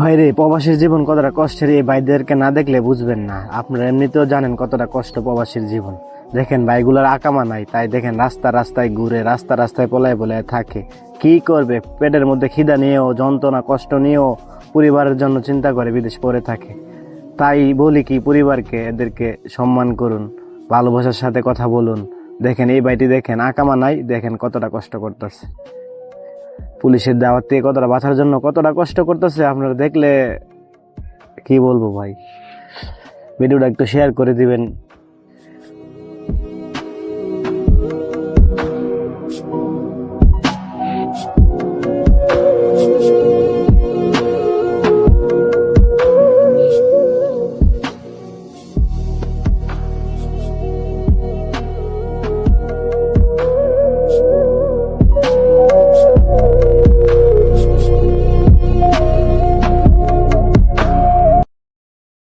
ভাইরে, প্রবাসীর জীবন কতটা কষ্টের এই ভাইদেরকে না দেখলে বুঝবেন না। আপনারা এমনিতেও জানেন কতটা কষ্ট প্রবাসীর জীবন। দেখেন ভাইগুলোর আকামা নাই, তাই দেখেন রাস্তা রাস্তায় ঘুরে, রাস্তা রাস্তায় পলায় পলায় থাকে। কি করবে, পেটের মধ্যে খিদা নিয়েও, যন্ত্রণা কষ্ট নিয়েও পরিবারের জন্য চিন্তা করে বিদেশ পড়ে থাকে। তাই বলি কি, পরিবারকে এদেরকে সম্মান করুন, ভালোবাসার সাথে কথা বলুন। দেখেন এই ভাইটি, দেখেন আকামা নাই, দেখেন কতটা কষ্ট করতেছে, পুলিশের দাওয়াত থেকে কতটা বাঁচার জন্য কতটা কষ্ট করতেছে। আপনারা দেখলে কি বলবো ভাই। ভিডিওটা একটু শেয়ার করে দিবেন।